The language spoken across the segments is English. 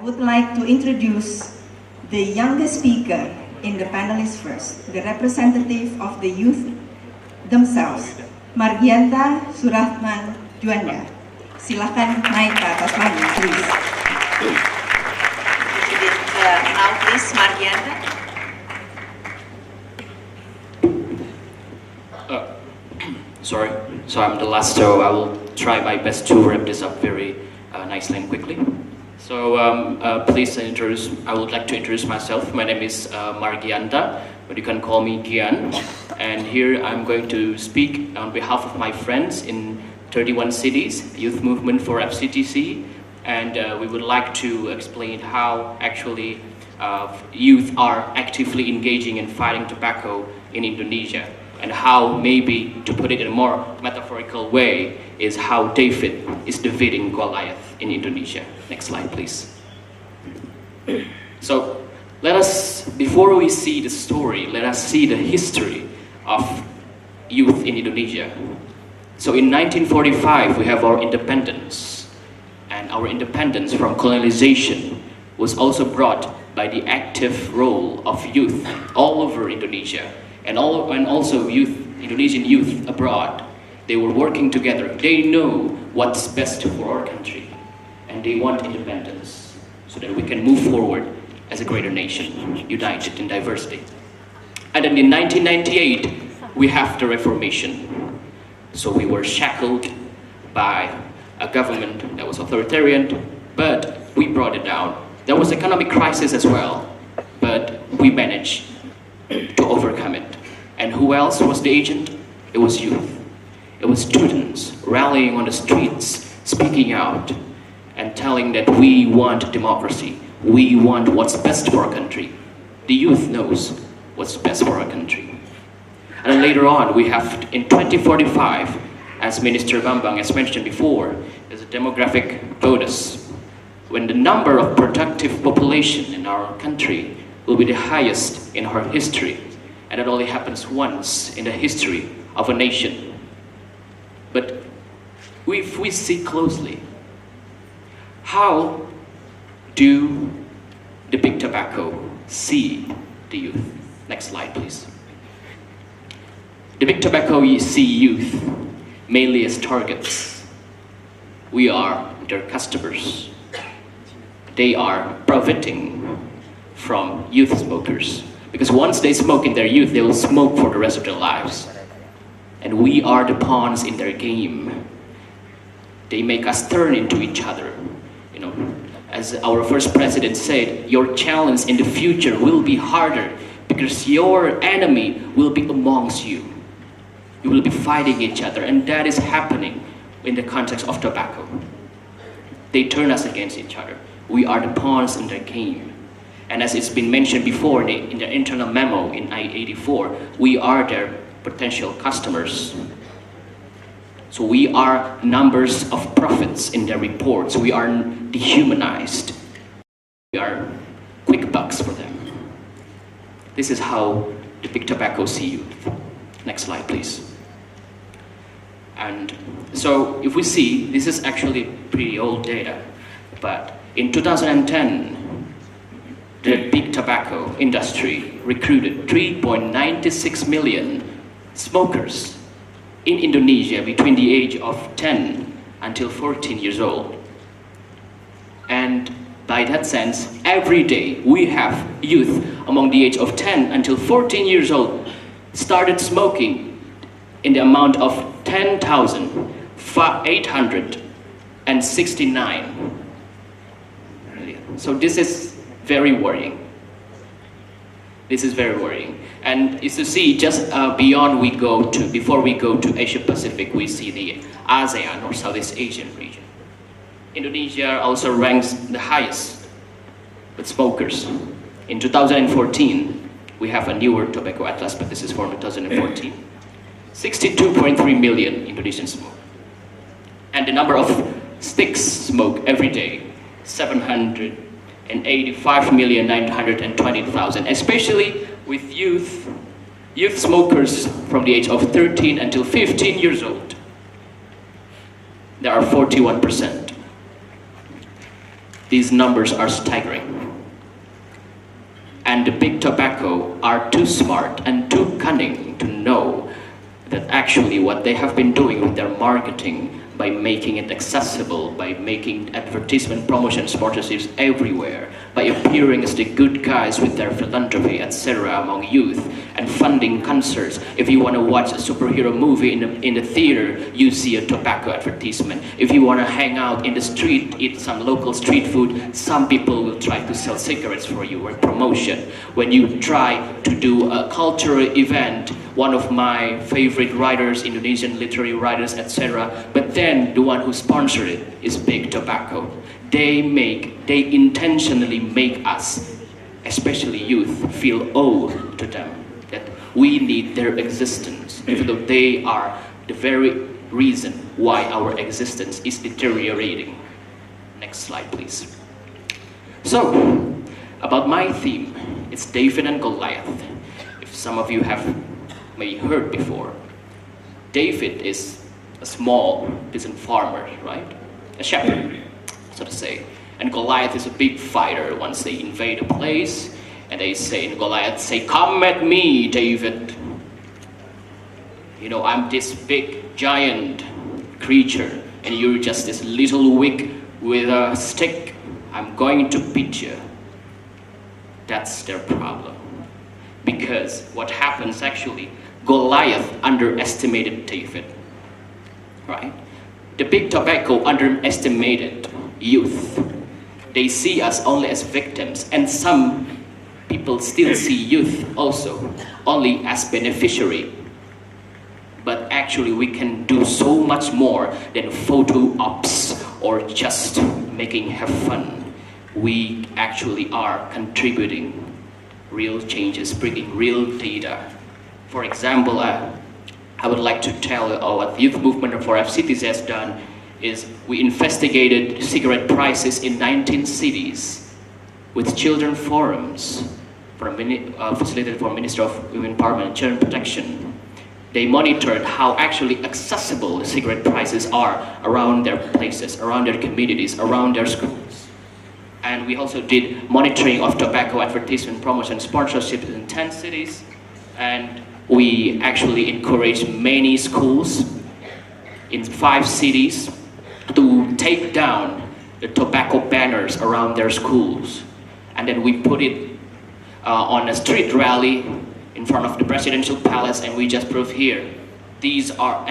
would like to introduce the youngest speaker in the panelists first, the representative of the youth themselves, Margianta Suratman Juanda. Silakan naik ke atas panggung, please. Now please, Margianta. Sorry, so I'm the last, so I will try my best to wrap this up very nicely and quickly. So please I would like to introduce myself. My name is Margianta, but you can call me Gian. And here I'm going to speak on behalf of my friends in 31 cities, Youth Movement for FCTC. And we would like to explain how actually youth are actively engaging in fighting tobacco in Indonesia. And how, maybe, to put it in a more metaphorical way, is how David is defeating Goliath in Indonesia. Next slide, please. So, let us, before we see the story, let us see the history of youth in Indonesia. So in 1945, we have our independence. And our independence from colonization was also brought by the active role of youth all over Indonesia. And also Indonesian youth abroad. They were working together. They know what's best for our country. And they want independence so that we can move forward as a greater nation, united in diversity. And then in 1998, we have the Reformation. So we were shackled by a government that was authoritarian, but we brought it down. There was economic crisis as well, but we managed to overcome it. And who else was the agent? It was youth. It was students rallying on the streets, speaking out, and telling that we want democracy. We want what's best for our country. The youth knows what's best for our country. And then later on, we have, in 2045, as Minister Bambang has mentioned before, there's a demographic bonus. When the number of productive population in our country will be the highest in our history. And it only happens once in the history of a nation. But if we see closely, how do the big tobacco see the youth? Next slide, please. The big tobacco see youth mainly as targets. We are their customers. They are profiting from youth smokers. Because once they smoke in their youth, they will smoke for the rest of their lives. And we are the pawns in their game. They make us turn into each other. You know, as our first president said, your challenge in the future will be harder because your enemy will be amongst you. You will be fighting each other, and that is happening in the context of tobacco. They turn us against each other. We are the pawns in their game. And as it's been mentioned before in the internal memo in I-84, we are their potential customers. So we are numbers of profits in their reports. We are dehumanized. We are quick bucks for them. This is how the big tobacco see youth. Next slide, please. And so if we see, this is actually pretty old data, but in 2010, the big tobacco industry recruited 3.96 million smokers in Indonesia between the age of 10 until 14 years old. And by that sense, every day we have youth among the age of 10 until 14 years old started smoking in the amount of 10,869. So this is very worrying. This is very worrying. And is to see just before we go to Asia Pacific, we see the ASEAN or Southeast Asian region. Indonesia also ranks the highest with smokers. In 2014, we have a newer tobacco atlas, but this is from 2014. 62.3 million Indonesians smoke. And the number of sticks smoked every day, 785,920,000, especially with youth smokers from the age of 13 until 15 years old. There are 41%. these numbers are staggering. And the big tobacco are too smart and too cunning to know that actually what they have been doing with their marketing, by making it accessible, by making advertisement, promotion, sponsorships everywhere, by appearing as the good guys with their philanthropy, etc. among youth, and funding concerts. If you want to watch a superhero movie in the theater, you see a tobacco advertisement. If you want to hang out in the street, eat some local street food, some people will try to sell cigarettes for you or promotion. When you try to do a cultural event, one of my favorite writers, Indonesian literary writers, etc. But then the one who sponsored it is big tobacco. They intentionally make us, especially youth, feel owed to them, that we need their existence, even though they are the very reason why our existence is deteriorating. Next slide, please. So, about my theme, it's David and Goliath. If some of you have maybe heard before, David is a small peasant farmer, right? A shepherd, so to say. And Goliath is a big fighter. Once they invade a place, and they say, and Goliath say, "Come at me, David. You know, I'm this big giant creature, and you're just this little wig with a stick. I'm going to beat you." That's their problem. Because what happens actually, Goliath underestimated David, right? The big tobacco underestimated youth. They see us only as victims, and some people still see youth also only as beneficiary. But actually we can do so much more than photo ops or just making have fun. We actually are contributing real changes, bringing real data. For example, I would like to tell what the youth movement for FCTC has done is we investigated cigarette prices in 19 cities with children forums facilitated for Ministry of Women Empowerment and Children Protection. They monitored how actually accessible cigarette prices are around their places, around their communities, around their schools. And we also did monitoring of tobacco advertisement, promotion, sponsorships in 10 cities. And we actually encouraged many schools in 5 cities to take down the tobacco banners around their schools. And then we put it on a street rally in front of the presidential palace, and we just proved here, these are,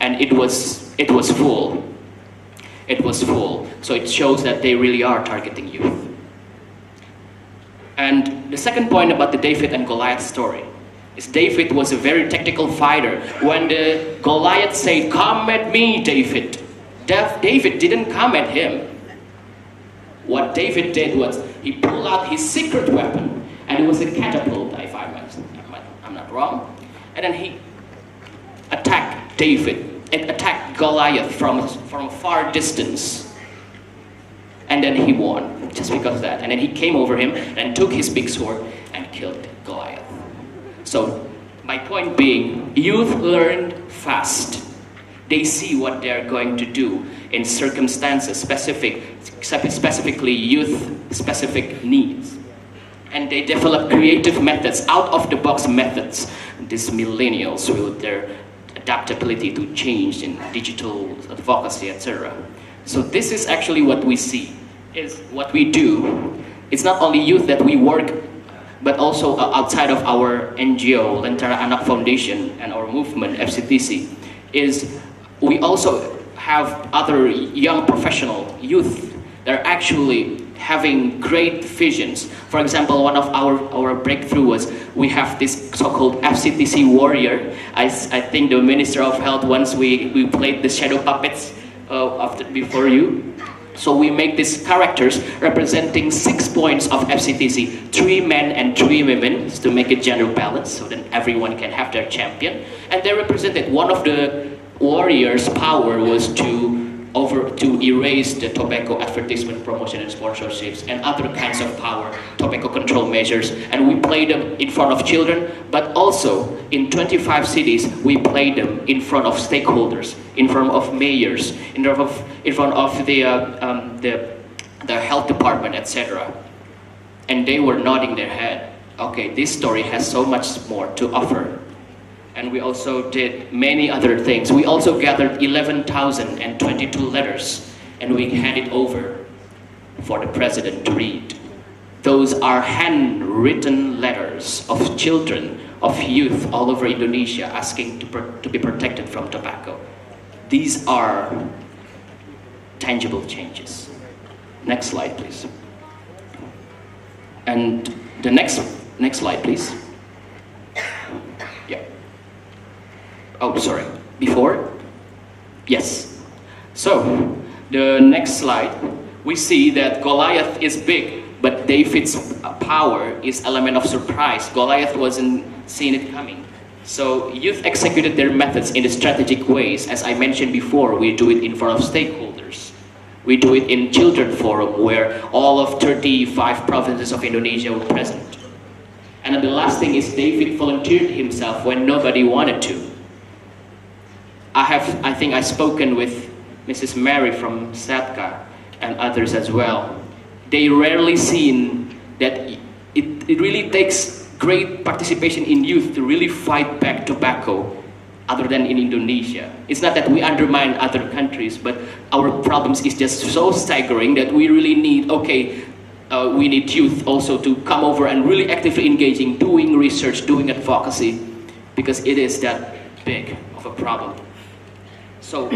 and it was full. It was full. So it shows that they really are targeting youth. And the second point about the David and Goliath story is David was a very technical fighter. When the Goliath said, "Come at me, David," David didn't come at him. What David did was he pulled out his secret weapon, and it was a catapult, if I'm not wrong. And then he attacked David and attacked Goliath from a far distance. And then he won, just because of that. And then he came over him and took his big sword and killed Goliath. So, my point being, youth learn fast. They see what they're going to do in circumstances specifically youth-specific needs. And they develop creative methods, out-of-the-box methods. These millennials with their adaptability to change in digital advocacy, etc. So this is actually what we see, is what we do. It's not only youth that we work, but also outside of our NGO, Lentera Anak Foundation, and our movement, FCTC, is we also have other young professional youth that are actually having great visions. For example, one of our breakthrough was we have this so-called FCTC warrior. I think the Minister of Health, once we played the shadow puppets before you. So we make these characters representing 6 points of FCTC, 3 men and 3 women, to make it gender balanced, so then everyone can have their champion. And they represented, one of the warriors' power was to to erase the tobacco advertisement, promotion, and sponsorships, and other kinds of power tobacco control measures. And we play them in front of children, but also in 25 cities, we play them in front of stakeholders, in front of mayors, in front of the health department, etc. And they were nodding their head. Okay, this story has so much more to offer. And we also did many other things. We also gathered 11,022 letters, and we handed over for the president to read. Those are handwritten letters of children, of youth all over Indonesia asking to be protected from tobacco. These are tangible changes. Next slide, please. And the next slide, please. Yeah. Oh, sorry. Before? Yes. So, the next slide, we see that Goliath is big, but David's power is element of surprise. Goliath wasn't seeing it coming. So, youth executed their methods in strategic ways. As I mentioned before, we do it in front of stakeholders. We do it in Children Forum, where all of 35 provinces of Indonesia were present. And then the last thing is David volunteered himself when nobody wanted to. I think I've spoken with Mrs. Mary from SATCA and others as well. They rarely seen that it really takes great participation in youth to really fight back tobacco other than in Indonesia. It's not that we undermine other countries, but our problems is just so staggering that we really need, we need youth also to come over and really actively engaging, doing research, doing advocacy, because it is that big of a problem. So,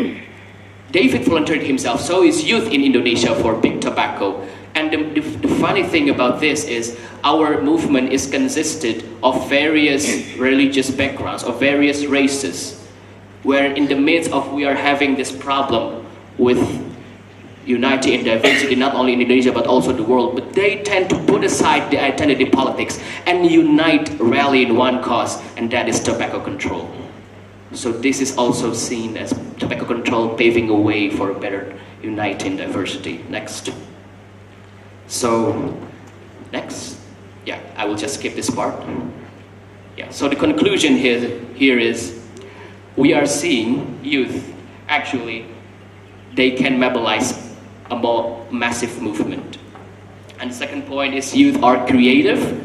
David volunteered himself, so is youth in Indonesia for big tobacco. And the funny thing about this is our movement is consisted of various religious backgrounds, of various races, where in the midst of we are having this problem with unity and diversity, not only in Indonesia but also the world, but they tend to put aside the identity politics and unite, rally in one cause, and that is tobacco control. So this is also seen as tobacco control paving a way for a better unity and diversity. Next. So, next. Yeah, I will just skip this part. Yeah, so the conclusion here is we are seeing youth, actually, they can mobilize a more massive movement. And the second point is youth are creative.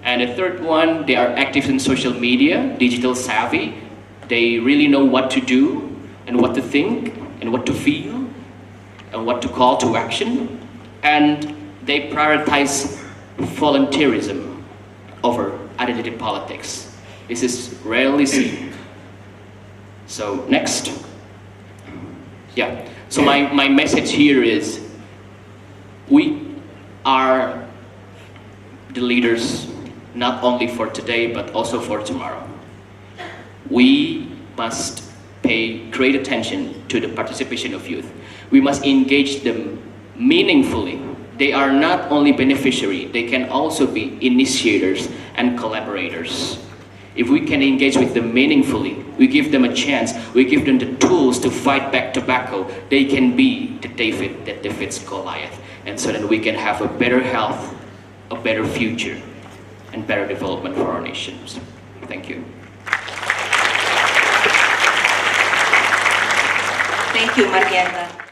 And the third one, they are active in social media, digital savvy. They really know what to do and what to think and what to feel and what to call to action. And they prioritize volunteerism over identity politics. This is rarely seen. So next. Yeah, so my message here is we are the leaders not only for today but also for tomorrow. We must pay great attention to the participation of youth. We must engage them meaningfully. They are not only beneficiaries, they can also be initiators and collaborators. If we can engage with them meaningfully, we give them a chance, we give them the tools to fight back tobacco, they can be the David that defeats Goliath. And so that we can have a better health, a better future, and better development for our nations. Thank you. Thank you, Margianta.